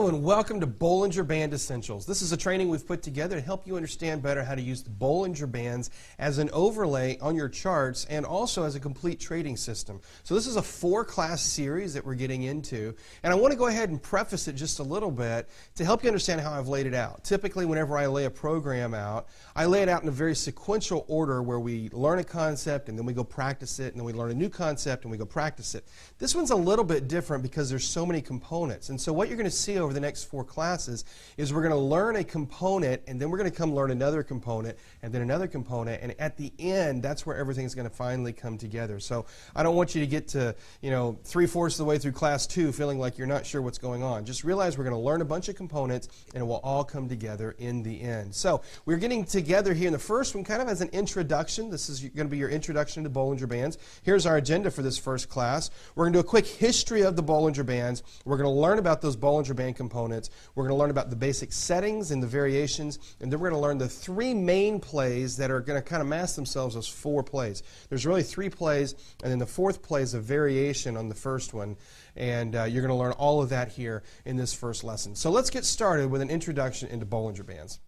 Hello and welcome to Bollinger Band Essentials. This is a training we've put together to help you understand better how to use the Bollinger Bands as an overlay on your charts and also as a complete trading system. So this is a 4-class series that we're getting into, and I want to go ahead and preface it just a little bit to help you understand how I've laid it out. Typically whenever I lay a program out, I lay it out in a very sequential order where we learn a concept and then we go practice it, and then we learn a new concept and we go practice it. This one's a little bit different because there's so many components, and so what you're going to see over the next 4 classes is we're going to learn a component, and then we're going to come learn another component, and then another component, and at the end, that's where everything's going to finally come together. So I don't want you to get to 3/4 of the way through class 2 feeling like you're not sure what's going on. Just realize we're going to learn a bunch of components, and it will all come together in the end. So we're getting together here in the first one kind of as an introduction. This is going to be your introduction to Bollinger Bands. Here's our agenda for this first class. We're going to do a quick history of the Bollinger Bands. We're going to learn about those Bollinger Band components. We're going to learn about the basic settings and the variations, and then we're going to learn the 3 main plays that are going to kind of mask themselves as 4 plays. There's really 3 plays, and then the 4th play is a variation on the first one, and you're going to learn all of that here in this first lesson. So let's get started with an introduction into Bollinger Bands.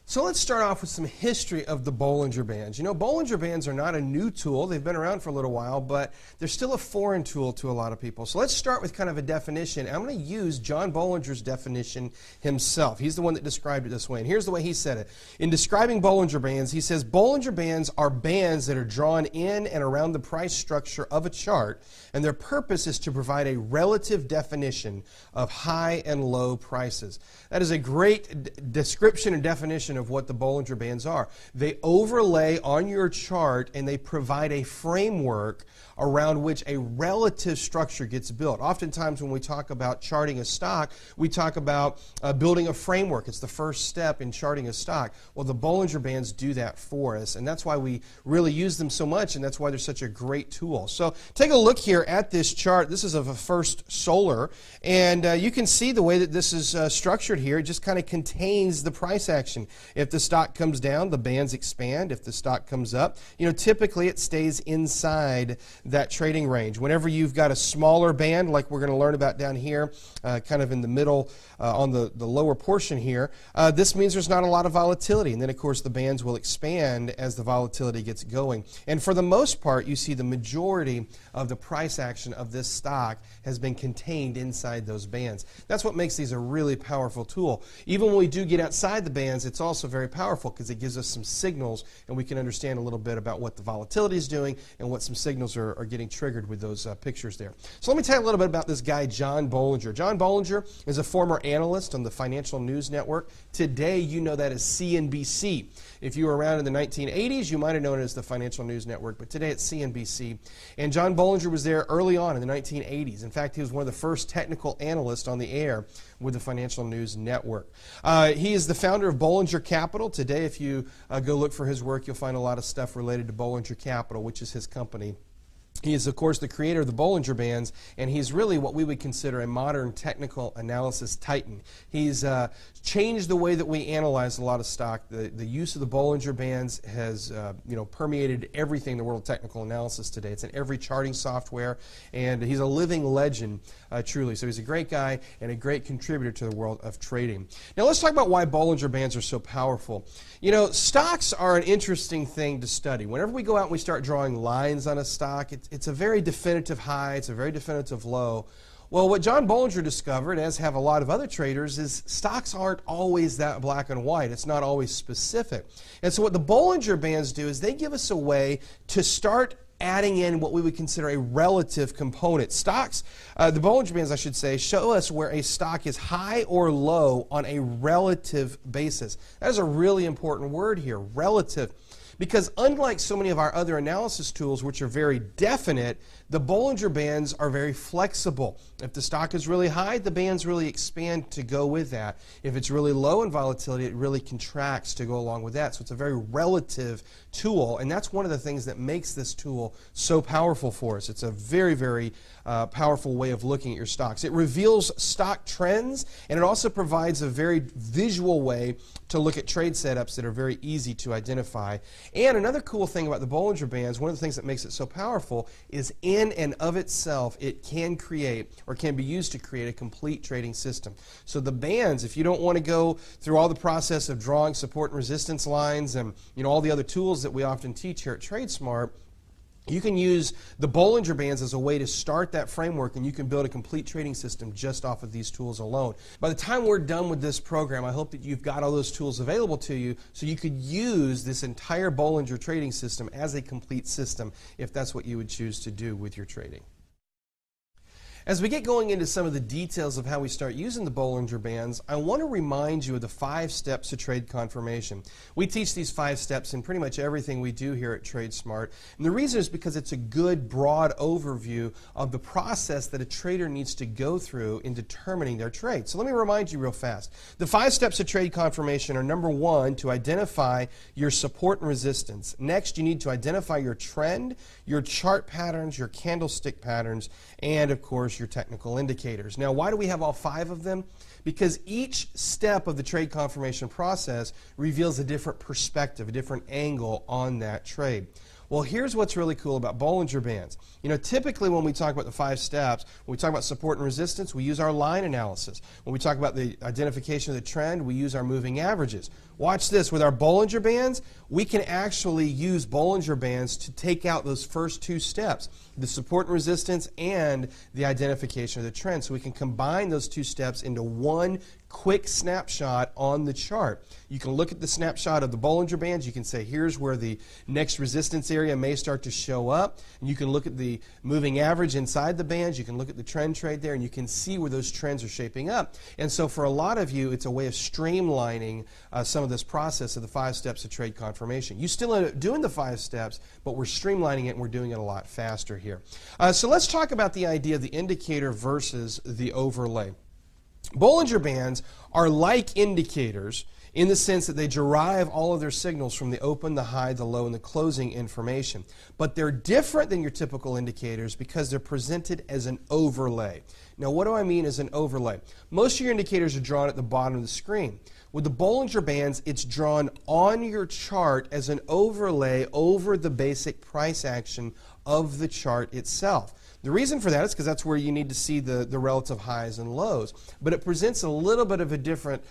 So let's start off with some history of the Bollinger Bands. You know, Bollinger Bands are not a new tool. They've been around for a little while, but they're still a foreign tool to a lot of people. So let's start with kind of a definition. I'm going to use John Bollinger's definition himself. He's the one that described it this way, and here's the way he said it. In describing Bollinger Bands, he says, Bollinger Bands are bands that are drawn in and around the price structure of a chart, and their purpose is to provide a relative definition of high and low prices. That is a great description and definition of what the Bollinger Bands are. They overlay on your chart and they provide a framework around which a relative structure gets built. Oftentimes when we talk about charting a stock, we talk about building a framework. It's the first step in charting a stock. Well, the Bollinger Bands do that for us, and that's why we really use them so much, and that's why they're such a great tool. So take a look here at this chart. This is of a First Solar, and you can see the way that this is structured here. It just kind of contains the price action. If the stock comes down, the bands expand. If the stock comes up, typically it stays inside that trading range. Whenever you've got a smaller band, like we're going to learn about down here, kind of in the middle on the lower portion here, this means there's not a lot of volatility. And then, of course, the bands will expand as the volatility gets going. And for the most part, you see the majority of the price action of this stock has been contained inside those bands. That's what makes these a really powerful tool. Even when we do get outside the bands, it's also very powerful because it gives us some signals, and we can understand a little bit about what the volatility is doing and what some signals are getting triggered with those pictures there. So let me tell you a little bit about this guy, John Bollinger. John Bollinger is a former analyst on the Financial News Network. Today, you know that as CNBC. If you were around in the 1980s, you might have known it as the Financial News Network, but today it's CNBC. And John Bollinger was there early on in the 1980s. In fact, he was one of the first technical analysts on the air with the Financial News Network. He is the founder of Bollinger Capital. Today, if you go look for his work, you'll find a lot of stuff related to Bollinger Capital, which is his company. He is, of course, the creator of the Bollinger Bands, and he's really what we would consider a modern technical analysis titan. He's changed the way that we analyze a lot of stock. The use of the Bollinger Bands has permeated everything in the world of technical analysis today. It's in every charting software, and he's a living legend, truly. So he's a great guy and a great contributor to the world of trading. Now let's talk about why Bollinger Bands are so powerful. Stocks are an interesting thing to study. Whenever we go out and we start drawing lines on a stock, it's a very definitive high, it's a very definitive low. Well, what John Bollinger discovered, as have a lot of other traders, is stocks aren't always that black and white. It's not always specific. And so what the Bollinger Bands do is they give us a way to start adding in what we would consider a relative component. Stocks, the Bollinger Bands, I should say, show us where a stock is high or low on a relative basis. That is a really important word here, relative. Because unlike so many of our other analysis tools, which are very definite, the Bollinger Bands are very flexible. If the stock is really high, the bands really expand to go with that. If it's really low in volatility, it really contracts to go along with that. So it's a very relative tool, and that's one of the things that makes this tool so powerful for us. It's a very, very powerful way of looking at your stocks. It reveals stock trends, and it also provides a very visual way to look at trade setups that are very easy to identify. And another cool thing about the Bollinger Bands, one of the things that makes it so powerful, is in and of itself, it can create or can be used to create a complete trading system. So the bands, if you don't want to go through all the process of drawing support and resistance lines and all the other tools that we often teach here at TradeSmart, you can use the Bollinger Bands as a way to start that framework, and you can build a complete trading system just off of these tools alone. By the time we're done with this program, I hope that you've got all those tools available to you so you could use this entire Bollinger trading system as a complete system if that's what you would choose to do with your trading. As we get going into some of the details of how we start using the Bollinger Bands, I want to remind you of the 5 steps to trade confirmation. We teach these 5 steps in pretty much everything we do here at TradeSmart, and the reason is because it's a good, broad overview of the process that a trader needs to go through in determining their trade. So let me remind you real fast. The 5 steps to trade confirmation are: number 1, to identify your support and resistance. Next, you need to identify your trend, your chart patterns, your candlestick patterns, and of course your technical indicators. Now, why do we have all 5 of them? Because each step of the trade confirmation process reveals a different perspective, a different angle on that trade. Well, here's what's really cool about Bollinger Bands. Typically when we talk about the 5 steps, when we talk about support and resistance, we use our line analysis. When we talk about the identification of the trend, we use our moving averages. Watch this. With our Bollinger Bands, we can actually use Bollinger Bands to take out those first 2 steps, the support and resistance and the identification of the trend. So we can combine those 2 steps into one quick snapshot on the chart. You can look at the snapshot of the Bollinger Bands. You can say, here's where the next resistance area may start to show up. And you can look at the moving average inside the bands. You can look at the trend trade there, and you can see where those trends are shaping up. And so for a lot of you, it's a way of streamlining some of this process of the 5 steps of trade confirmation. You still end up doing the 5 steps, but we're streamlining it and we're doing it a lot faster here. So let's talk about the idea of the indicator versus the overlay. Bollinger Bands are like indicators in the sense that they derive all of their signals from the open, the high, the low, and the closing information. But they're different than your typical indicators because they're presented as an overlay. Now, what do I mean as an overlay? Most of your indicators are drawn at the bottom of the screen. With the Bollinger Bands, it's drawn on your chart as an overlay over the basic price action of the chart itself. The reason for that is because that's where you need to see the relative highs and lows. But it presents a little bit of a different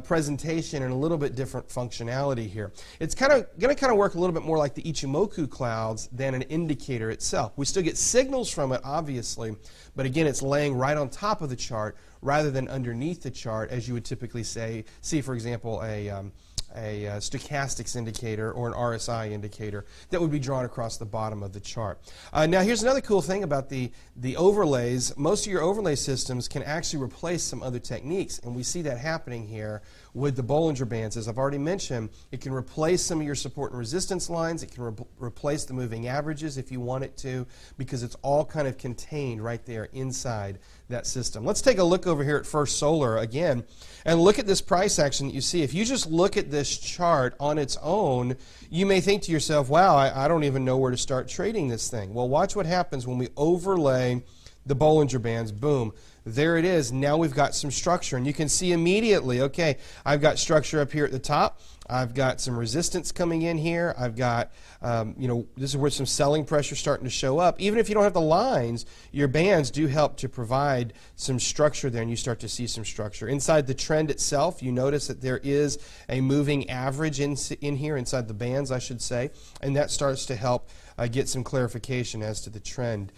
presentation and a little bit different functionality here. It's going to work a little bit more like the Ichimoku clouds than an indicator itself. We still get signals from it, obviously, but again, it's laying right on top of the chart rather than underneath the chart, as you would typically see, for example, a stochastics indicator or an RSI indicator that would be drawn across the bottom of the chart. Now here's another cool thing about the overlays. Most of your overlay systems can actually replace some other techniques, and we see that happening here with the Bollinger Bands. As I've already mentioned, it can replace some of your support and resistance lines. It can replace the moving averages if you want it to, because it's all kind of contained right there inside that system. Let's take a look over here at First Solar again and look at this price action that you see. If you just look at this chart on its own, you may think to yourself, wow, I don't even know where to start trading this thing. Well, watch what happens when we overlay the Bollinger Bands. Boom. There it is. Now we've got some structure, and you can see immediately, okay, I've got structure up here at the top. I've got some resistance coming in here. I've got, this is where some selling pressure is starting to show up. Even if you don't have the lines, your bands do help to provide some structure there, and you start to see some structure. Inside the trend itself, you notice that there is a moving average in here, inside the bands, I should say, and that starts to help get some clarification as to the trend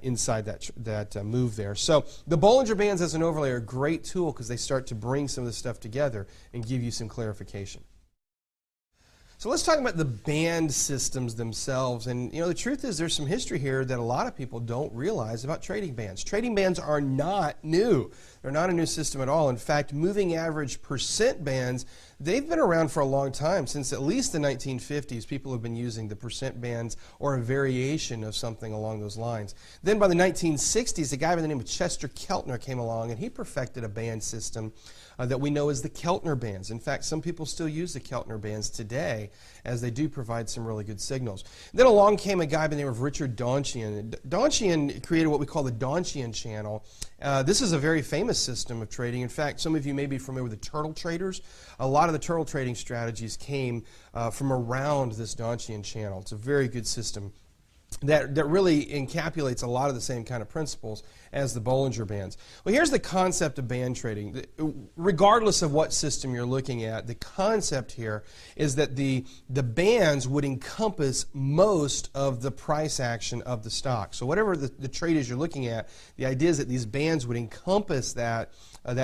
inside that move there. So the Bollinger Bands as an overlay are a great tool because they start to bring some of this stuff together and give you some clarification. So let's talk about the band systems themselves. And the truth is there's some history here that a lot of people don't realize about trading bands. Trading bands are not new. They're not a new system at all. In fact, moving average percent bands, they've been around for a long time. Since at least the 1950s, people have been using the percent bands or a variation of something along those lines. Then by the 1960s, a guy by the name of Chester Keltner came along, and he perfected a band system that we know as the Keltner bands. In fact, some people still use the Keltner bands today, as they do provide some really good signals. Then along came a guy by the name of Richard Donchian. Donchian created what we call the Donchian channel. This is a very famous system of trading. In fact, some of you may be familiar with the turtle traders. A lot of the turtle trading strategies came from around this Donchian channel. It's a very good system that really encapsulates a lot of the same kind of principles as the Bollinger Bands. Well, here's the concept of band trading. Regardless of what system you're looking at, the concept here is that the bands would encompass most of the price action of the stock. So whatever the trade is you're looking at, the idea is that these bands would encompass that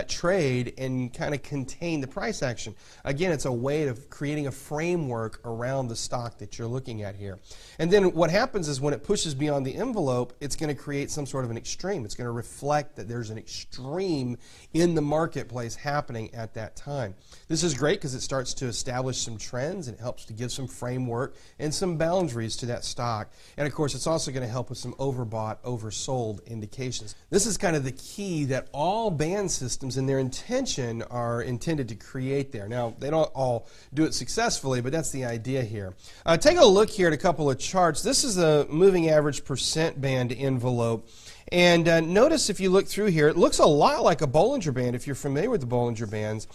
trade and kind of contain the price action. Again, it's a way of creating a framework around the stock that you're looking at here. And then what happens is when it pushes beyond the envelope, it's going to create some sort of an extreme. It's going to reflect that there's an extreme in the marketplace happening at that time. This is great because it starts to establish some trends and it helps to give some framework and some boundaries to that stock. And of course, it's also going to help with some overbought, oversold indications. This is kind of the key that all band systems in their intention are intended to create there. Now, they don't all do it successfully, but that's the idea here. Take a look here at a couple of charts. This is the moving average percent band envelope. And notice if you look through here, it looks a lot like a Bollinger Band if you're familiar with the Bollinger Bands.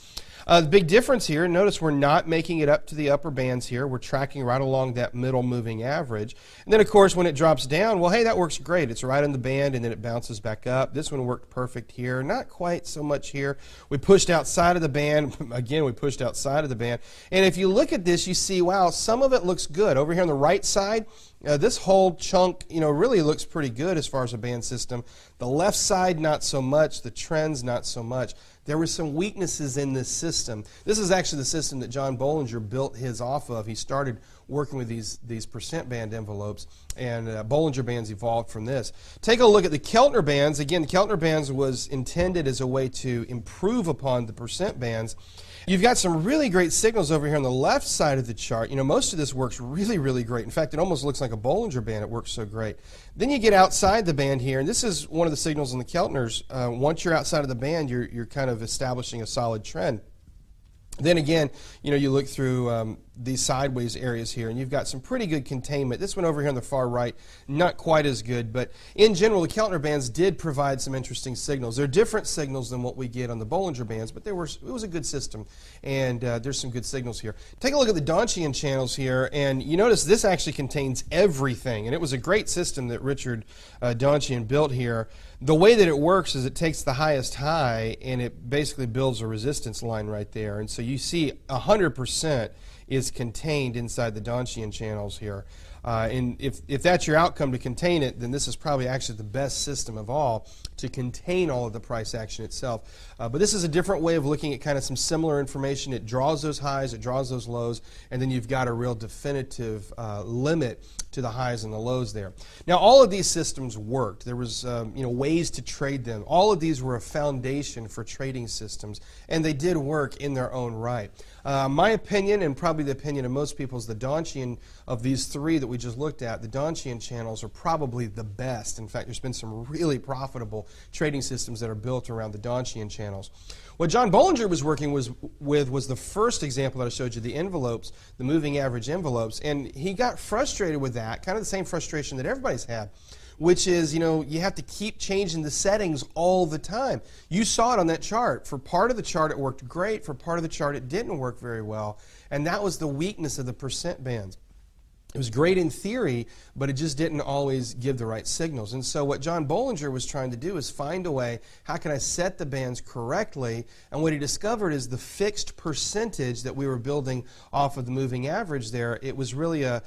The big difference here, notice we're not making it up to the upper bands here. We're tracking right along that middle moving average. And then, of course, when it drops down, well, hey, that works great. It's right on the band, and then it bounces back up. This one worked perfect here. Not quite so much here. We pushed outside of the band. Again, we pushed outside of the band. And if you look at this, you see, wow, some of it looks good. Over here on the right side, this whole chunk, really looks pretty good as far as a band system. The left side, not so much. The trends, not so much. There were some weaknesses in this system. This is actually the system that John Bollinger built his off of. He started working with these percent band envelopes, and Bollinger Bands evolved from this. Take a look at the Keltner Bands. Again, the Keltner Bands was intended as a way to improve upon the percent bands. You've got some really great signals over here on the left side of the chart. Most of this works really, really great. In fact, it almost looks like a Bollinger Band. It works so great. Then you get outside the band here, and this is one of the signals in the Keltners. Once you're outside of the band, you're kind of establishing a solid trend. Then again, you look through these sideways areas here, and you've got some pretty good containment. This one over here on the far right, not quite as good, but in general, the Keltner Bands did provide some interesting signals. They're different signals than what we get on the Bollinger Bands, but it was a good system, and there's some good signals here. Take a look at the Donchian channels here, and you notice this actually contains everything, and it was a great system that Richard Donchian built here. The way that it works is it takes the highest high, and it basically builds a resistance line right there, and so you see 100% is contained inside the Donchian channels here. And if that's your outcome to contain it, then this is probably actually the best system of all to contain all of the price action itself. But this is a different way of looking at kind of some similar information. It draws those highs, it draws those lows, and then you've got a real definitive limit to the highs and the lows there. Now, all of these systems worked. There was ways to trade them. All of these were a foundation for trading systems, and they did work in their own right. My opinion, and probably the opinion of most people, is the Donchian of these three that we just looked at, the Donchian channels are probably the best. In fact, there's been some really profitable trading systems that are built around the Donchian channels. What John Bollinger was working with was the first example that I showed you, the envelopes, the moving average envelopes, and he got frustrated with that, kind of the same frustration that everybody's had, which is, you have to keep changing the settings all the time. You saw it on that chart. For part of the chart, it worked great. For part of the chart, it didn't work very well, and that was the weakness of the percent bands. It was great in theory, but it just didn't always give the right signals. And so what John Bollinger was trying to do is find a way, how can I set the bands correctly? And what he discovered is the fixed percentage that we were building off of the moving average there, it was really a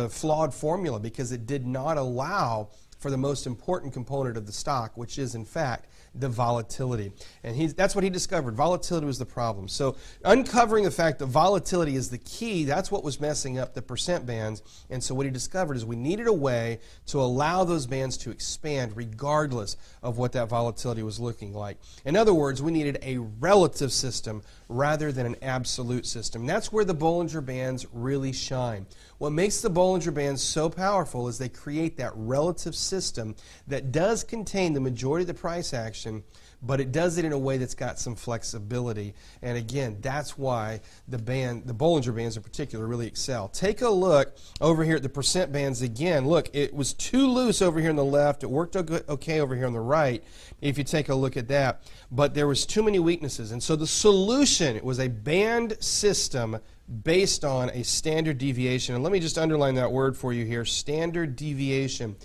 flawed formula because it did not allow for the most important component of the stock, which is, in fact, the volatility. And that's what he discovered. Volatility was the problem. So uncovering the fact that volatility is the key, that's what was messing up the percent bands. And so what he discovered is we needed a way to allow those bands to expand regardless of what that volatility was looking like. In other words, we needed a relative system rather than an absolute system. That's where the Bollinger Bands really shine. What makes the Bollinger Bands so powerful is they create that relative system system that does contain the majority of the price action, but it does it in a way that's got some flexibility. And again, that's why the Bollinger Bands in particular really excel. Take a look over here at the percent bands again. Look, it was too loose over here on the left. It worked okay over here on the right, if you take a look at that. But there was too many weaknesses. And so the solution was a band system based on a standard deviation. And let me just underline that word for you here, standard deviation.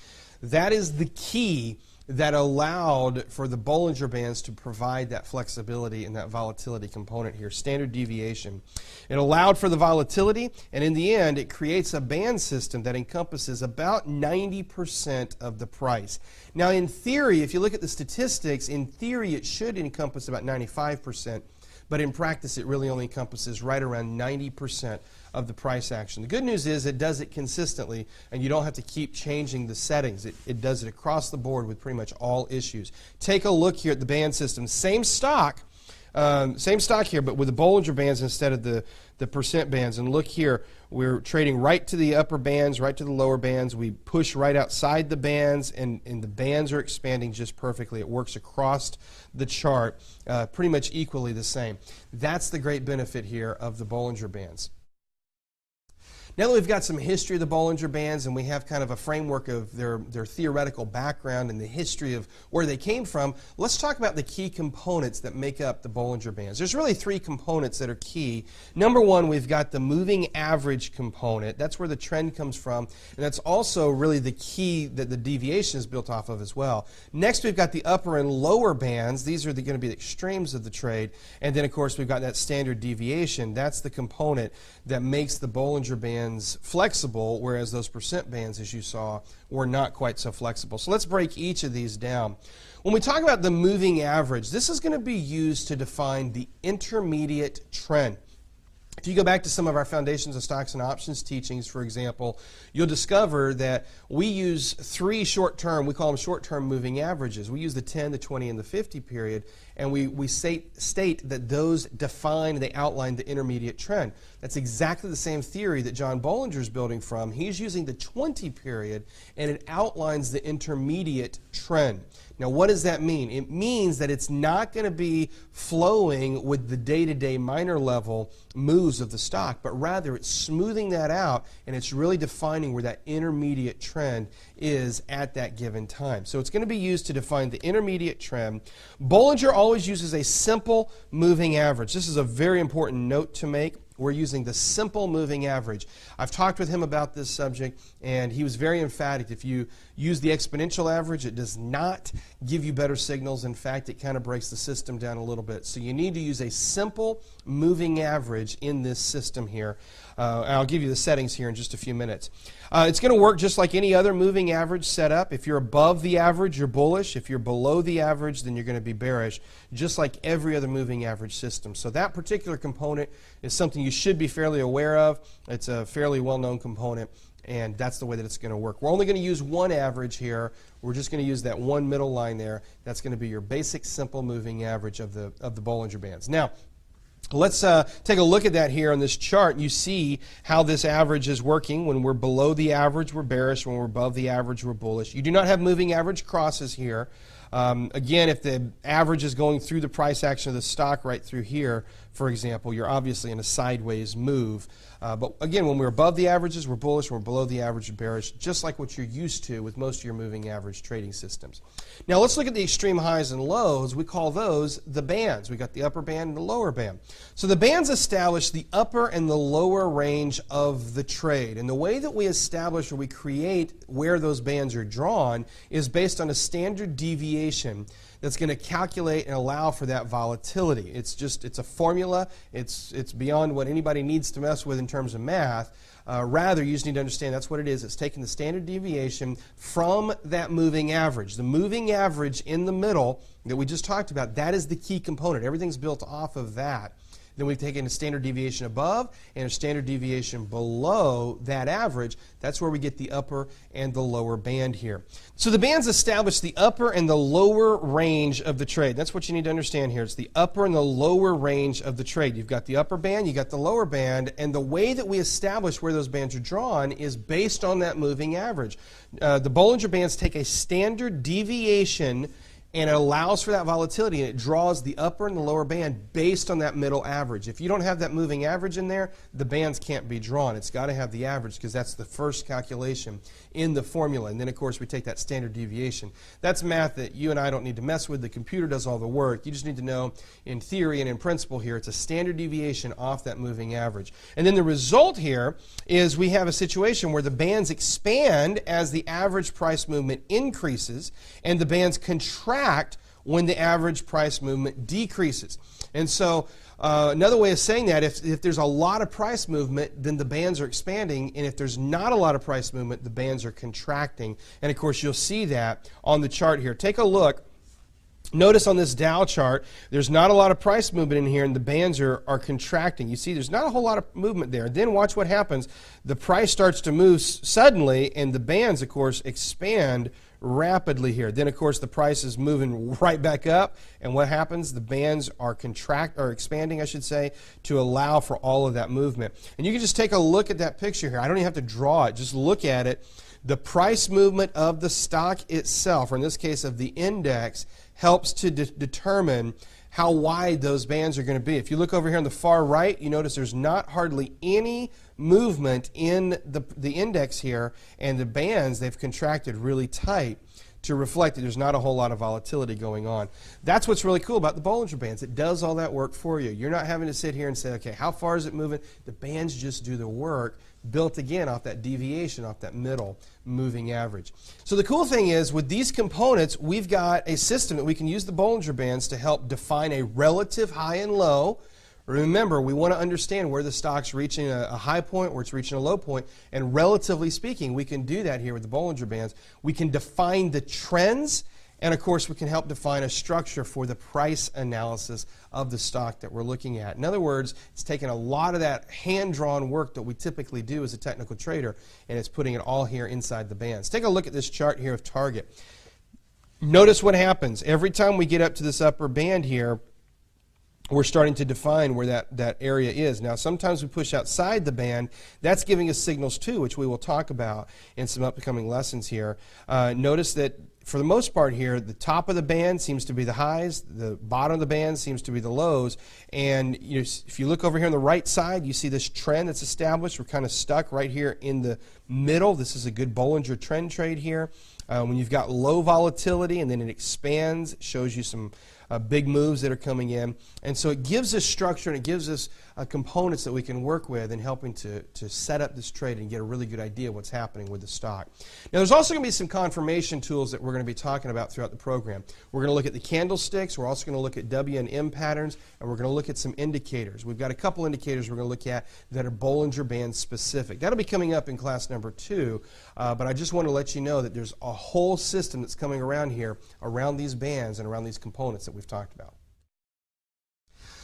That is the key that allowed for the Bollinger Bands to provide that flexibility and that volatility component here, standard deviation. It allowed for the volatility, and in the end, it creates a band system that encompasses about 90% of the price. Now, in theory, if you look at the statistics, in theory, it should encompass about 95%. But in practice, it really only encompasses right around 90% of the price action. The good news is it does it consistently, and you don't have to keep changing the settings. It does it across the board with pretty much all issues. Take a look here at the band system. Same stock here, but with the Bollinger Bands instead of the percent bands. And look here, we're trading right to the upper bands, right to the lower bands. We push right outside the bands, and the bands are expanding just perfectly. It works across the chart pretty much equally the same. That's the great benefit here of the Bollinger Bands. Now that we've got some history of the Bollinger Bands and we have kind of a framework of their theoretical background and the history of where they came from, let's talk about the key components that make up the Bollinger Bands. There's really three components that are key. Number one, we've got the moving average component. That's where the trend comes from, and that's also really the key that the deviation is built off of as well. Next, we've got the upper and lower bands. These are going to be the extremes of the trade. And then, of course, we've got that standard deviation. That's the component that makes the Bollinger Bands flexible, whereas those percent bands, as you saw, were not quite so flexible. So let's break each of these down. When we talk about the moving average, this is going to be used to define the intermediate trend. If you go back to some of our Foundations of Stocks and Options teachings, for example, you'll discover that we use three short-term, we call them short-term moving averages. We use the 10, the 20, and the 50 period, and we state that those define, they outline the intermediate trend. That's exactly the same theory that John Bollinger is building from. He's using the 20 period, and it outlines the intermediate trend. Now, what does that mean? It means that it's not going to be flowing with the day-to-day minor level moves of the stock, but rather it's smoothing that out, and it's really defining where that intermediate trend is at that given time. So it's going to be used to define the intermediate trend. Bollinger always uses a simple moving average. This is a very important note to make. We're using the simple moving average. I've talked with him about this subject, and he was very emphatic. If you use the exponential average, it does not give you better signals. In fact, it kind of breaks the system down a little bit. So you need to use a simple moving average in this system here. I'll give you the settings here in just a few minutes. It's going to work just like any other moving average setup. If you're above the average, you're bullish. If you're below the average, then you're going to be bearish, just like every other moving average system. So that particular component is something you should be fairly aware of. It's a fairly well-known component, and that's the way that it's going to work. We're only going to use one average here. We're just going to use that one middle line there. That's going to be your basic simple moving average of the Bollinger Bands. Now, let's take a look at that here on this chart. You see how this average is working. When we're below the average, we're bearish. When we're above the average, we're bullish. You do not have moving average crosses here. Again, if the average is going through the price action of the stock right through here, for example, you're obviously in a sideways move. But again, when we're above the averages, we're bullish. When we're below the average, we're bearish, just like what you're used to with most of your moving average trading systems. Now let's look at the extreme highs and lows. We call those the bands. We got the upper band and the lower band. So the bands establish the upper and the lower range of the trade. And the way that we establish or we create where those bands are drawn is based on a standard deviation that's going to calculate and allow for that volatility. It's a formula. It's beyond what anybody needs to mess with in terms of math. Rather, you just need to understand that's what it is. It's taking the standard deviation from that moving average. The moving average in the middle that we just talked about, that is the key component. Everything's built off of that. Then we've taken a standard deviation above and a standard deviation below that average. That's where we get the upper and the lower band here. So the bands establish the upper and the lower range of the trade. That's what you need to understand here. It's the upper and the lower range of the trade. You've got the upper band, you've got the lower band, and the way that we establish where those bands are drawn is based on that moving average. The Bollinger Bands take a standard deviation and it allows for that volatility, and it draws the upper and the lower band based on that middle average. If you don't have that moving average in there, the bands can't be drawn. It's got to have the average because that's the first calculation in the formula. And then, of course, we take that standard deviation. That's math that you and I don't need to mess with. The computer does all the work. You just need to know in theory and in principle here, it's a standard deviation off that moving average. And then the result here is we have a situation where the bands expand as the average price movement increases, and the bands contract when the average price movement decreases. And so another way of saying that, if there's a lot of price movement, then the bands are expanding, and if there's not a lot of price movement, the bands are contracting. And of course, you'll see that on the chart here. Take a look. Notice on this Dow chart, there's not a lot of price movement in here, and the bands are contracting. You see, there's not a whole lot of movement there. Then watch what happens. The price starts to move suddenly, and the bands, of course, expand rapidly here. Then, of course, the price is moving right back up, and what happens? The bands are expanding, I should say, to allow for all of that movement. And you can just take a look at that picture here. I don't even have to draw it. Just look at it. The price movement of the stock itself, or in this case of the index, helps to determine how wide those bands are going to be. If you look over here on the far right, you notice there's not hardly any movement in the index here, and the bands, they've contracted really tight to reflect that there's not a whole lot of volatility going on. That's what's really cool about the Bollinger Bands. It does all that work for you. You're not having to sit here and say, okay, how far is it moving? The bands just do the work, built again off that deviation, off that middle moving average. So the cool thing is, with these components, we've got a system that we can use the Bollinger Bands to help define a relative high and low. Remember, we want to understand where the stock's reaching a high point, where it's reaching a low point, and relatively speaking, we can do that here with the Bollinger Bands. We can define the trends, and of course, we can help define a structure for the price analysis of the stock that we're looking at. In other words, it's taking a lot of that hand-drawn work that we typically do as a technical trader, and it's putting it all here inside the bands. Take a look at this chart here of Target. Notice what happens. Every time we get up to this upper band here, we're starting to define where that area is. Now, sometimes we push outside the band. That's giving us signals too, which we will talk about in some upcoming lessons here. Notice that for the most part here, the top of the band seems to be the highs, the bottom of the band seems to be the lows, and if you look over here on the right side, you see this trend that's established. We're kind of stuck right here in the middle. This is a good Bollinger trend trade here. When you've got low volatility and then it expands, it shows you some big moves that are coming in. And so it gives us structure, and it gives us components that we can work with in helping to set up this trade and get a really good idea of what's happening with the stock. Now, there's also going to be some confirmation tools that we're going to be talking about throughout the program. We're going to look at the candlesticks. We're also going to look at W and M patterns, and we're going to look at some indicators. We've got a couple indicators we're going to look at that are Bollinger Band specific. That'll be coming up in class number 2, but I just want to let you know that there's a whole system that's coming around here, around these bands and around these components that we've talked about.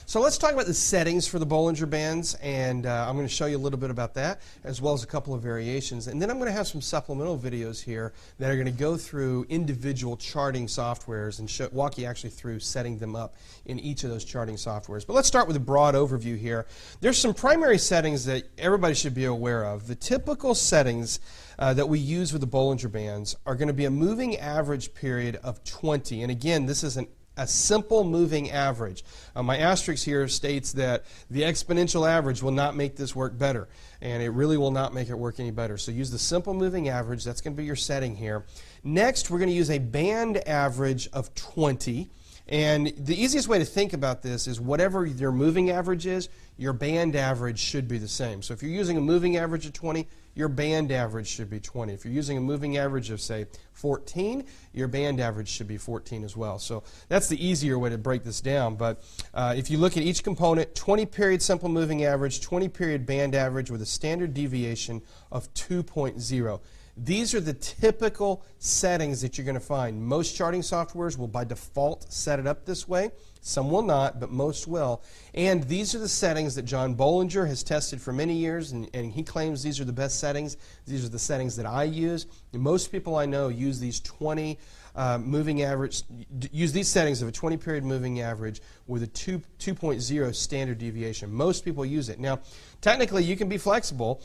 So let's talk about the settings for the Bollinger Bands, and I'm going to show you a little bit about that, as well as a couple of variations. And then I'm going to have some supplemental videos here that are going to go through individual charting softwares and walk you actually through setting them up in each of those charting softwares. But let's start with a broad overview here. There's some primary settings that everybody should be aware of. The typical settings that we use with the Bollinger Bands are going to be a moving average period of 20. And again, this is a simple moving average. My asterisk here states that the exponential average will not make this work better, and it really will not make it work any better. So use the simple moving average. That's going to be your setting here. Next, we're going to use a band average of 20. And the easiest way to think about this is whatever your moving average is, your band average should be the same. So if you're using a moving average of 20, your band average should be 20. If you're using a moving average of, say, 14, your band average should be 14 as well. So that's the easier way to break this down. But if you look at each component, 20-period simple moving average, 20-period band average with a standard deviation of 2.0. These are the typical settings that you're going to find. Most charting softwares will by default set it up this way. Some will not, but most will. And these are the settings that John Bollinger has tested for many years, and he claims these are the best settings. These are the settings that I use. And most people I know use these 20 moving average, use these settings of a 20-period moving average with a 2.0 standard deviation. Most people use it. Now, technically, you can be flexible.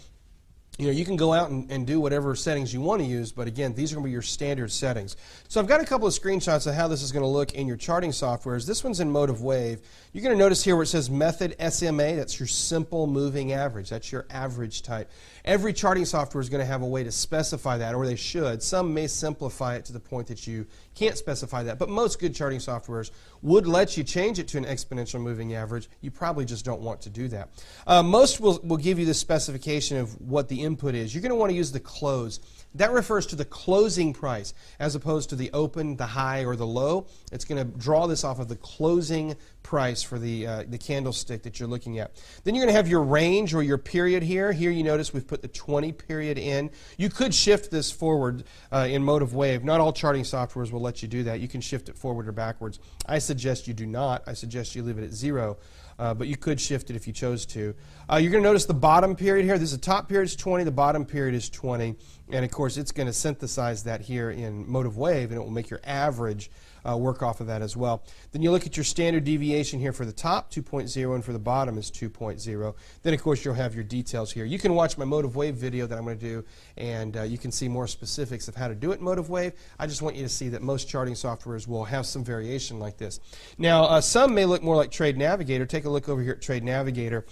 You know, you can go out and do whatever settings you want to use, but again, these are going to be your standard settings. So I've got a couple of screenshots of how this is going to look in your charting softwares. This one's in MotiveWave. You're going to notice here where it says Method SMA, that's your simple moving average. That's your average type. Every charting software is going to have a way to specify that, or they should. Some may simplify it to the point that you can't specify that, but most good charting softwares would let you change it to an exponential moving average. You probably just don't want to do that. Most will give you the specification of what the input is. You're going to want to use the close. That refers to the closing price as opposed to the open, the high, or the low. It's going to draw this off of the closing price for the candlestick that you're looking at. Then you're going to have your range or your period here. Here you notice we've put the 20 period in. You could shift this forward in MotiveWave. Not all charting softwares will let you do that. You can shift it forward or backwards. I suggest you do not. I suggest you leave it at 0. But you could shift it if you chose to. You're going to notice the bottom period here. This is the top period is 20, the bottom period is 20. And of course, it's going to synthesize that here in MotiveWave, and it will make your average work off of that as well. Then you look at your standard deviation here for the top, 2.0, and for the bottom is 2.0. Then, of course, you'll have your details here. You can watch my MotiveWave video that I'm going to do, and you can see more specifics of how to do it in MotiveWave. I just want you to see that most charting softwares will have some variation like this. Now, some may look more like Trade Navigator. Take a look over here at Trade Navigator.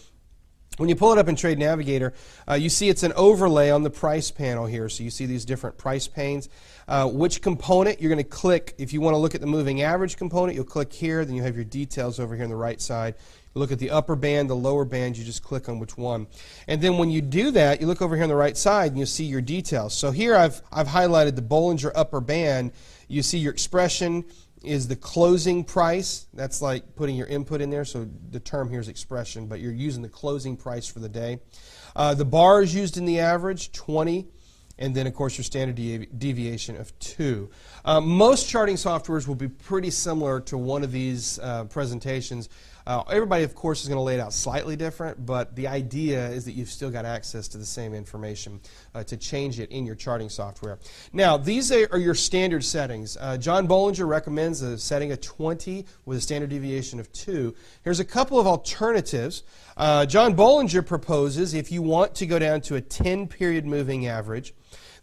When you pull it up in Trade Navigator, you see it's an overlay on the price panel here. So you see these different price panes. Which component you're going to click. If you want to look at the moving average component, you'll click here. Then you have your details over here on the right side. You look at the upper band, the lower band, you just click on which one. And then when you do that, you look over here on the right side and you'll see your details. So here I've highlighted the Bollinger upper band. You see your expression is the closing price. That's like putting your input in there, so the term here is expression, but you're using the closing price for the day. The bar is used in the average, 20, and then, of course, your standard deviation of 2. Most charting softwares will be pretty similar to one of these presentations. Everybody, of course, is going to lay it out slightly different, but the idea is that you've still got access to the same information to change it in your charting software. Now, these are your standard settings. John Bollinger recommends a setting of 20 with a standard deviation of 2. Here's a couple of alternatives. John Bollinger proposes if you want to go down to a 10-period moving average,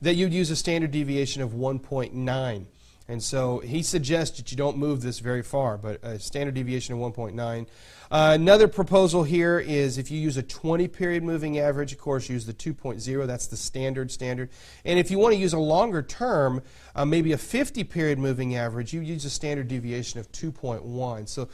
that you'd use a standard deviation of 1.9. And so he suggests that you don't move this very far, but a standard deviation of 1.9. Another proposal here is if you use a 20-period moving average, of course, use the 2.0. That's the standard. And if you want to use a longer term, maybe a 50-period moving average, you use a standard deviation of 2.1. So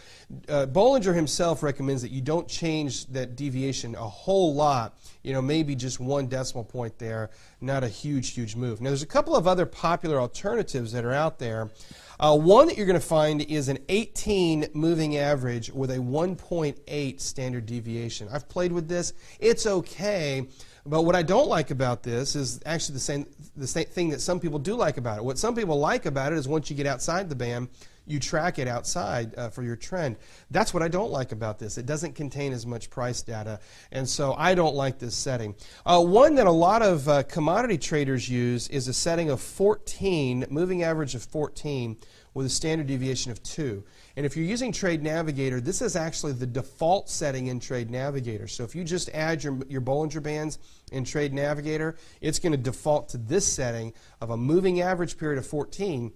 Bollinger himself recommends that you don't change that deviation a whole lot. You know, maybe just 1 decimal point there, not a huge move. Now, there's a couple of other popular alternatives that are out there. One that you're going to find is an 18 moving average with a 1.8 standard deviation. I've played with this. It's okay, but what I don't like about this is actually the same thing that some people do like about it. What some people like about it is once you get outside the band, you track it outside for your trend. That's what I don't like about this. It doesn't contain as much price data, and so I don't like this setting. One that a lot of commodity traders use is a setting of 14, moving average of 14, with a standard deviation of 2. And if you're using Trade Navigator, this is actually the default setting in Trade Navigator. So if you just add your Bollinger Bands in Trade Navigator, it's going to default to this setting of a moving average period of 14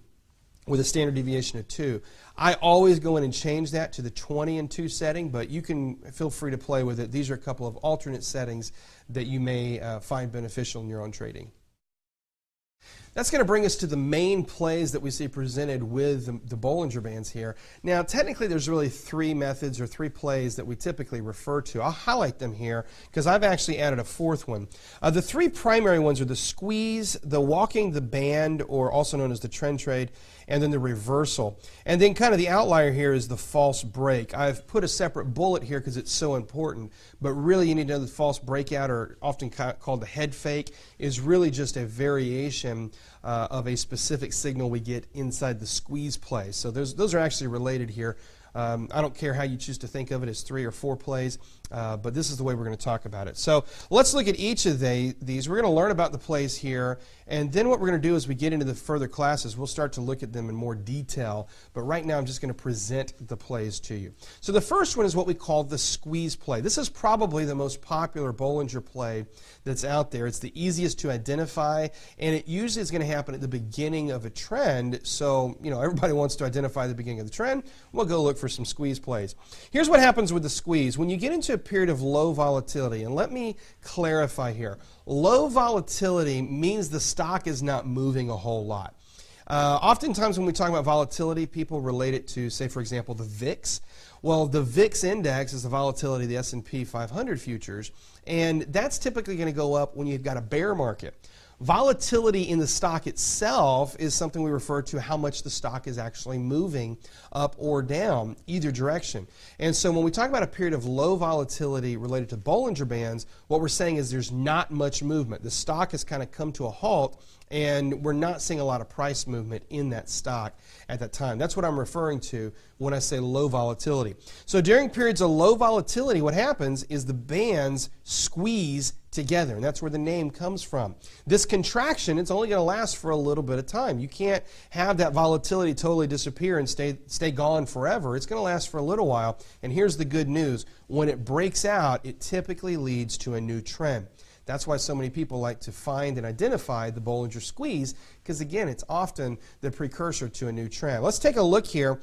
with a standard deviation of 2. I always go in and change that to the 20 and 2 setting, but you can feel free to play with it. These are a couple of alternate settings that you may find beneficial in your own trading. That's going to bring us to the main plays that we see presented with the Bollinger Bands here. Now, technically, there's really three methods or three plays that we typically refer to. I'll highlight them here because I've actually added a fourth one. The three primary ones are the squeeze, the walking the band, or also known as the trend trade, and then the reversal. And then kind of the outlier here is the false break. I've put a separate bullet here because it's so important, but really you need to know the false breakout, or often called the head fake, is really just a variation of a specific signal we get inside the squeeze play. So those are actually related here. I don't care how you choose to think of it as 3 or 4 plays, but this is the way we're going to talk about it. So let's look at each of these. We're going to learn about the plays here, and then what we're going to do as we get into the further classes, we'll start to look at them in more detail. But right now I'm just going to present the plays to you. So the first one is what we call the squeeze play. This is probably the most popular Bollinger play that's out there. It's the easiest to identify, and it usually is going to happen at the beginning of a trend. So, everybody wants to identify the beginning of the trend. We'll go look for some squeeze plays. Here's what happens with the squeeze. When you get into a period of low volatility, and let me clarify here, low volatility means the stock is not moving a whole lot. Oftentimes when we talk about volatility, people relate it to, say, for example, the VIX. Well, the VIX index is the volatility of the S&P 500 futures, and that's typically going to go up when you've got a bear market. Volatility in the stock itself is something we refer to how much the stock is actually moving up or down, either direction. And so when we talk about a period of low volatility related to Bollinger Bands, what we're saying is there's not much movement. The stock has kind of come to a halt, and we're not seeing a lot of price movement in that stock at that time. That's what I'm referring to when I say low volatility. So during periods of low volatility, what happens is the bands squeeze together, and that's where the name comes from. This contraction, it's only going to last for a little bit of time. You can't have that volatility totally disappear and stay gone forever. It's going to last for a little while, and here's the good news. When it breaks out, it typically leads to a new trend. That's why so many people like to find and identify the Bollinger Squeeze, because again, it's often the precursor to a new trend. Let's take a look here,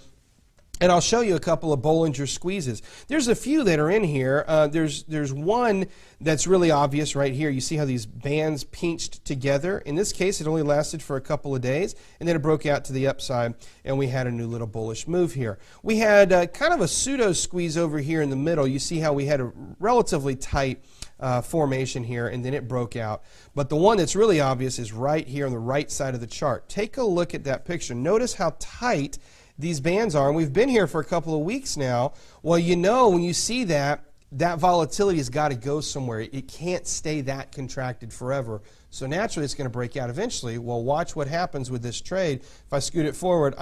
and I'll show you a couple of Bollinger Squeezes. There's a few that are in here. There's one that's really obvious right here. You see how these bands pinched together? In this case, it only lasted for a couple of days, and then it broke out to the upside, and we had a new little bullish move here. We had kind of a pseudo squeeze over here in the middle. You see how we had a relatively tight formation here, and then it broke out. But the one that's really obvious is right here on the right side of the chart. Take a look at that picture. Notice how tight these bands are, and we've been here for a couple of weeks now. Well, when you see that volatility has got to go somewhere. It can't stay that contracted forever. So naturally, it's going to break out eventually. Well, watch what happens with this trade. If I scoot it forward,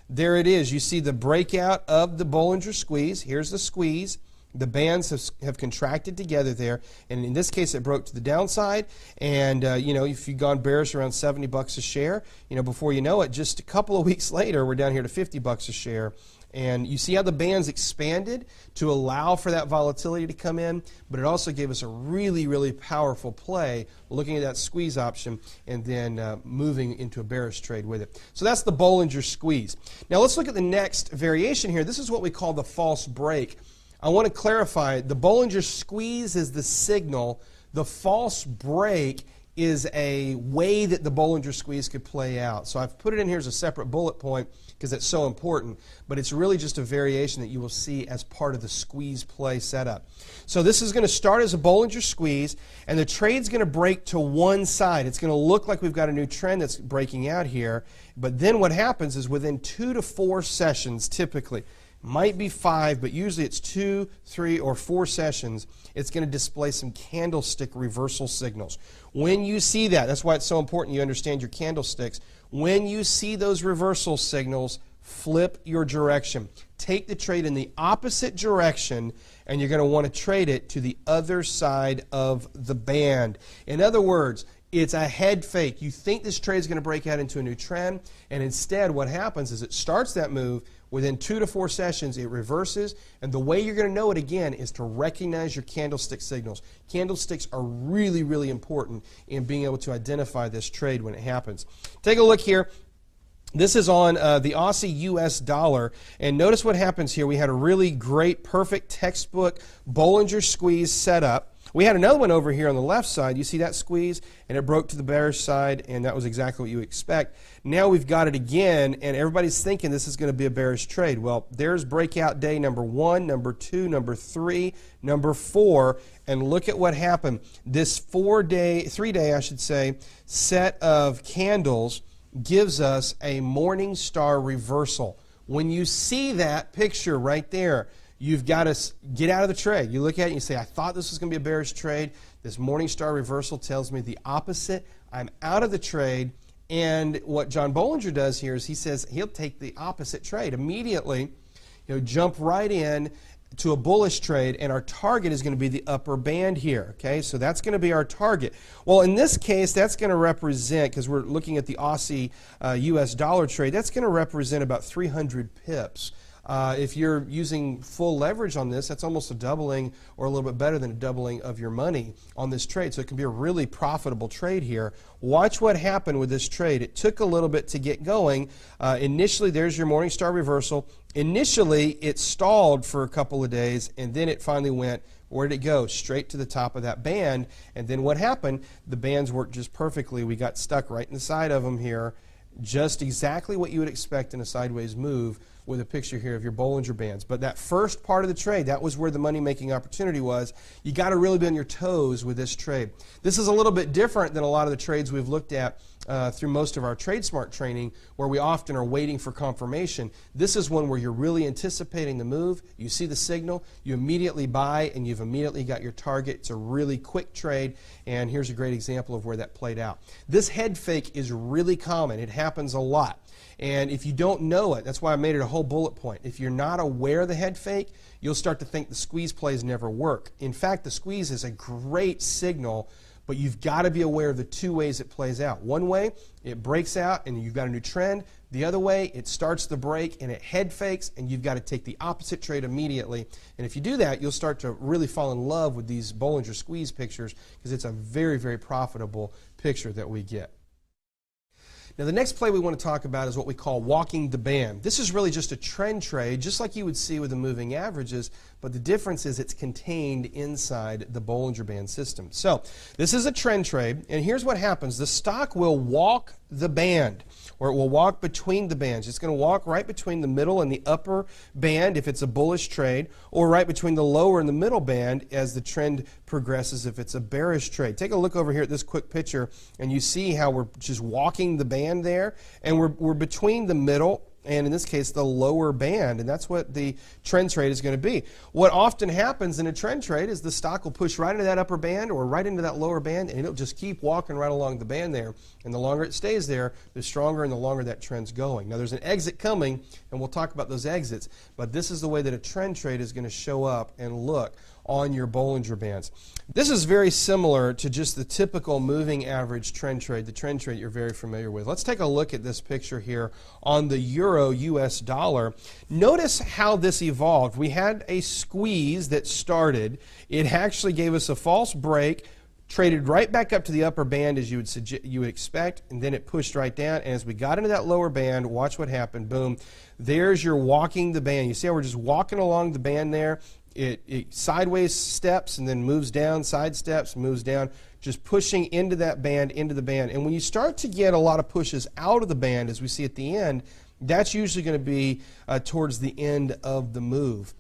there it is. You see the breakout of the Bollinger Squeeze. Here's the squeeze. The bands have contracted together there, and in this case, it broke to the downside. And if you've gone bearish around $70 a share, before you know it, just a couple of weeks later, we're down here to $50 a share. And you see how the bands expanded to allow for that volatility to come in, but it also gave us a really, really powerful play looking at that squeeze option and then moving into a bearish trade with it. So that's the Bollinger Squeeze. Now let's look at the next variation here. This is what we call the false break. I want to clarify, the Bollinger Squeeze is the signal. The false break is a way that the Bollinger Squeeze could play out. So I've put it in here as a separate bullet point because it's so important, but it's really just a variation that you will see as part of the squeeze play setup. So this is going to start as a Bollinger Squeeze, and the trade's going to break to one side. It's going to look like we've got a new trend that's breaking out here, but then what happens is within 2 to 4 sessions typically, might be 5, but usually it's 2, 3, or 4 sessions, it's going to display some candlestick reversal signals. When you see that, that's why it's so important you understand your candlesticks. When you see those reversal signals, flip your direction. Take the trade in the opposite direction, and you're going to want to trade it to the other side of the band. In other words, it's a head fake. You think this trade is going to break out into a new trend, and instead what happens is it starts that move. Within 2 to 4 sessions, it reverses, and the way you're going to know it again is to recognize your candlestick signals. Candlesticks are really, really important in being able to identify this trade when it happens. Take a look here. This is on the Aussie US dollar, and notice what happens here. We had a really great, perfect textbook Bollinger Squeeze setup. We had another one over here on the left side. You see that squeeze? And it broke to the bearish side, and that was exactly what you expect. Now we've got it again, and everybody's thinking this is going to be a bearish trade. Well, there's breakout day number 1, number 2, number 3, number 4, and look at what happened. This 3-day, I should say, set of candles gives us a morning star reversal. When you see that picture right there, you've got to get out of the trade. You look at it and you say, I thought this was going to be a bearish trade. This morning star reversal tells me the opposite. I'm out of the trade. And what John Bollinger does here is he says he'll take the opposite trade immediately, jump right in to a bullish trade, and our target is going to be the upper band here. Okay, so that's going to be our target. Well, in this case, that's going to represent, because we're looking at the Aussie US dollar trade, that's going to represent about 300 pips. If you're using full leverage on this, that's almost a doubling or a little bit better than a doubling of your money on this trade. So it can be a really profitable trade here. Watch what happened with this trade. It took a little bit to get going. Initially, there's your Morningstar reversal. Initially, it stalled for a couple of days, and then it finally went, where did it go? Straight to the top of that band. And then what happened? The bands worked just perfectly. We got stuck right in the side of them here. Just exactly what you would expect in a sideways move with a picture here of your Bollinger Bands. But that first part of the trade, that was where the money-making opportunity was. You got to really be on your toes with this trade. This is a little bit different than a lot of the trades we've looked at through most of our TradeSmart training, where we often are waiting for confirmation. This is one where you're really anticipating the move. You see the signal, you immediately buy, and you've immediately got your target. It's a really quick trade, and here's a great example of where that played out. This head fake is really common. It happens a lot. And if you don't know it, that's why I made it a whole bullet point. If you're not aware of the head fake, you'll start to think the squeeze plays never work. In fact, the squeeze is a great signal, but you've got to be aware of the two ways it plays out. One way, it breaks out and you've got a new trend. The other way, it starts the break and it head fakes, and you've got to take the opposite trade immediately. And if you do that, you'll start to really fall in love with these Bollinger squeeze pictures, because it's a very, very profitable picture that we get. Now, the next play we want to talk about is what we call walking the band. This is really just a trend trade, just like you would see with the moving averages, but the difference is it's contained inside the Bollinger Band system. So this is a trend trade, and here's what happens. The stock will walk the band, or it will walk between the bands. It's going to walk right between the middle and the upper band if it's a bullish trade, or right between the lower and the middle band as the trend progresses if it's a bearish trade. Take a look over here at this quick picture, and you see how we're just walking the band there, and we're between the middle and in this case the lower band, and that's what the trend trade is going to be. What often happens in a trend trade is the stock will push right into that upper band or right into that lower band, and it'll just keep walking right along the band there, and the longer it stays there, the stronger and the longer that trend's going. Now, there's an exit coming, and we'll talk about those exits, but this is the way that a trend trade is going to show up and look on your Bollinger Bands. This is very similar to just the typical moving average trend trade, the trend trade you're very familiar with. Let's take a look at this picture here on the Euro US dollar. Notice how this evolved. We had a squeeze that started. It actually gave us a false break, traded right back up to the upper band as you would expect, and then it pushed right down. And as we got into that lower band, watch what happened. Boom. There's your walking the band. You see how we're just walking along the band there? It sideways steps and then moves down, side steps, moves down, just pushing into that band, into the band. And when you start to get a lot of pushes out of the band, as we see at the end, that's usually going to be towards the end of the move.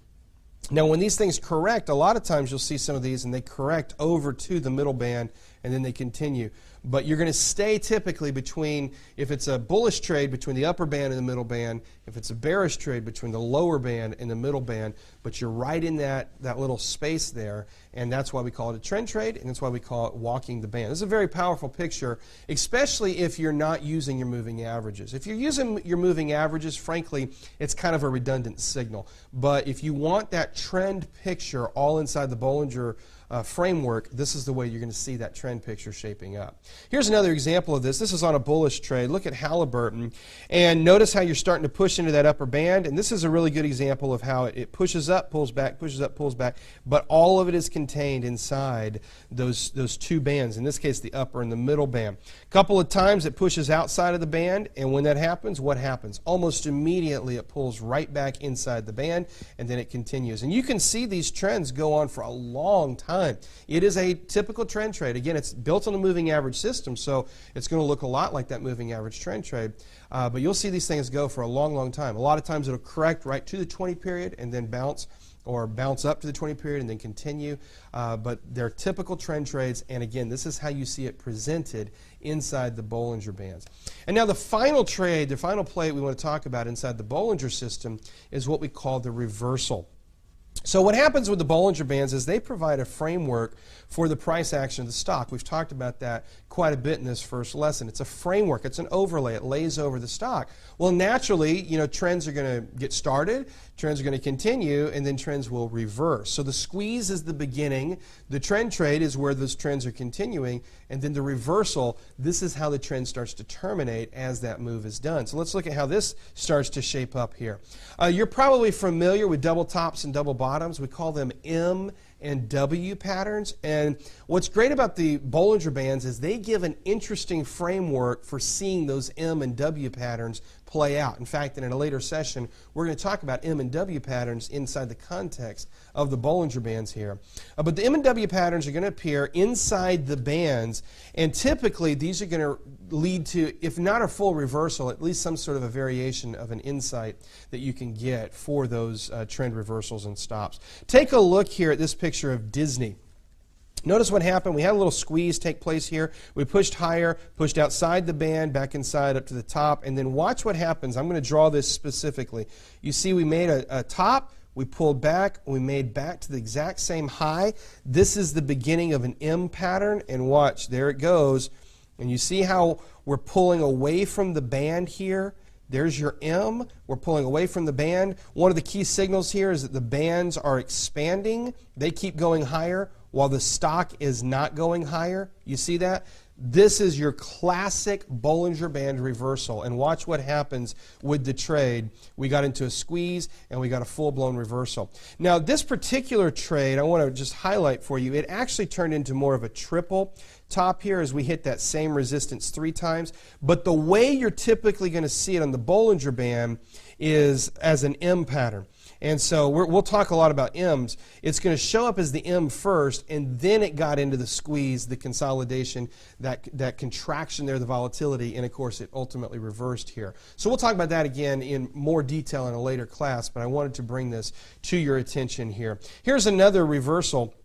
Now, when these things correct, a lot of times you'll see some of these and they correct over to the middle band and then they continue. But you're going to stay typically between, if it's a bullish trade, between the upper band and the middle band. If it's a bearish trade, between the lower band and the middle band. But you're right in that little space there, and that's why we call it a trend trade, and that's why we call it walking the band. This is a very powerful picture, especially if you're not using your moving averages. If you're using your moving averages, frankly, it's kind of a redundant signal. But if you want that trend picture all inside the Bollinger framework, this is the way you're going to see that trend picture shaping up. Here's another example of this. This is on a bullish trade. Look at Halliburton, and notice how you're starting to push into that upper band, and this is a really good example of how it pushes up, pulls back, pushes up, pulls back, but all of it is contained inside those two bands, in this case the upper and the middle band. A couple of times it pushes outside of the band, and when that happens, what happens? Almost immediately it pulls right back inside the band, and then it continues. And you can see these trends go on for a long time. time. It is a typical trend trade. Again, it's built on a moving average system, so it's going to look a lot like that moving average trend trade. But you'll see these things go for a long, long time. A lot of times it'll correct right to the 20 period and then bounce, or bounce up to the 20 period and then continue. But they're typical trend trades, and again, this is how you see it presented inside the Bollinger Bands. And now the final trade, the final play we want to talk about inside the Bollinger System is what we call the reversal. So what happens with the Bollinger Bands is they provide a framework for the price action of the stock. We've talked about that quite a bit in this first lesson. It's a framework. It's an overlay. It lays over the stock. Well, naturally, trends are going to get started, trends are going to continue, and then trends will reverse. So the squeeze is the beginning. The trend trade is where those trends are continuing, and then the reversal, this is how the trend starts to terminate as that move is done. So let's look at how this starts to shape up here. You're probably familiar with double tops and double bottoms. We call them M and W patterns. And what's great about the Bollinger Bands is they give an interesting framework for seeing those M and W patterns play out. In fact, in a later session, we're going to talk about M and W patterns inside the context of the Bollinger Bands here. But the M and W patterns are going to appear inside the bands, and typically these are going to lead to, if not a full reversal, at least some sort of a variation of an insight that you can get for those trend reversals and stops. Take a look here at this picture of Disney. Notice what happened. We had a little squeeze take place here. We pushed higher, pushed outside the band, back inside up to the top, and then watch what happens. I'm going to draw this specifically. You see we made a top, we pulled back, we made back to the exact same high. This is the beginning of an M pattern, and watch, there it goes. And you see how we're pulling away from the band here. There's your M. We're pulling away from the band. One of the key signals here is that the bands are expanding. They keep going higher while the stock is not going higher. You see that? This is your classic Bollinger Band reversal. And watch what happens with the trade. We got into a squeeze and we got a full-blown reversal. Now, this particular trade, I want to just highlight for you, it actually turned into more of a triple top here as we hit that same resistance 3 times. But the way you're typically going to see it on the Bollinger Band is as an M pattern. And so we'll talk a lot about M's. It's going to show up as the M first, and then it got into the squeeze, the consolidation, that contraction there, the volatility, and of course it ultimately reversed here. So we'll talk about that again in more detail in a later class, but I wanted to bring this to your attention here. Here's another reversal.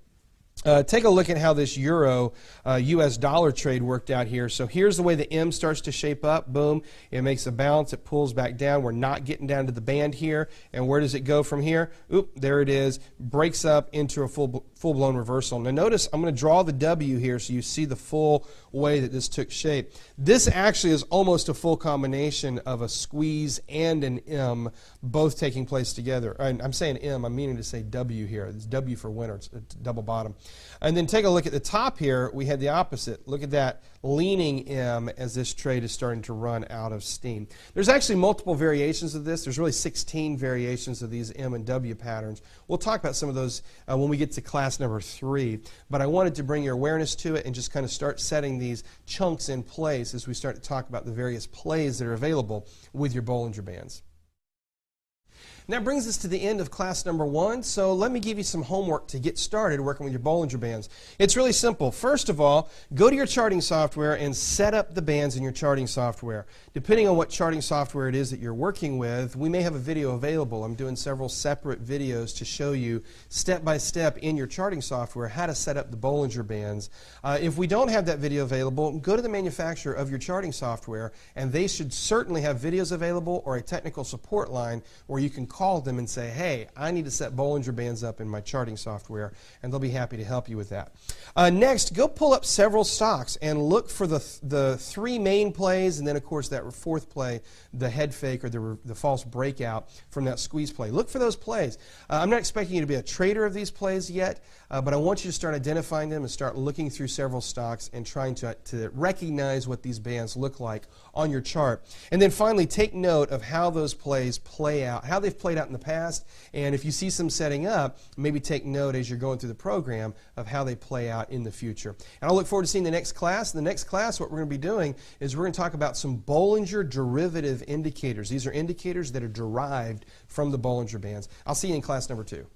Take a look at how this euro US dollar trade worked out here. So here's the way the M starts to shape up. Boom. It makes a bounce. It pulls back down. We're not getting down to the band here. And where does it go from here? Oop, there it is. Breaks up into a full-blown reversal. Now notice I'm going to draw the W here so you see the full way that this took shape. This actually is almost a full combination of a squeeze and an M, both taking place together. I'm saying M, I'm meaning to say W here. It's W for winner. It's a double bottom. And then take a look at the top here. We had the opposite. Look at that leaning M as this trade is starting to run out of steam. There's actually multiple variations of this. There's really 16 variations of these M and W patterns. We'll talk about some of those when we get to class number 3. But I wanted to bring your awareness to it and just kind of start setting these chunks in place as we start to talk about the various plays that are available with your Bollinger Bands. And that brings us to the end of class number 1, so let me give you some homework to get started working with your Bollinger Bands. It's really simple. First of all, go to your charting software and set up the bands in your charting software. Depending on what charting software it is that you're working with, we may have a video available. I'm doing several separate videos to show you step by step in your charting software how to set up the Bollinger Bands. If we don't have that video available, go to the manufacturer of your charting software, and they should certainly have videos available or a technical support line where you can call them and say, hey, I need to set Bollinger Bands up in my charting software, and they'll be happy to help you with that. Next, go pull up several stocks and look for the 3 main plays, and then of course that 4th play, the head fake or the false breakout from that squeeze play. Look for those plays. I'm not expecting you to be a trader of these plays yet, but I want you to start identifying them and start looking through several stocks and trying to recognize what these bands look like on your chart. And then finally, take note of how those plays play out, how they've played out in the past, and if you see some setting up, maybe take note as you're going through the program of how they play out in the future. And I'll look forward to seeing the next class. In the next class, what we're going to be doing is we're going to talk about some Bollinger derivative indicators. These are indicators that are derived from the Bollinger Bands. I'll see you in class number 2.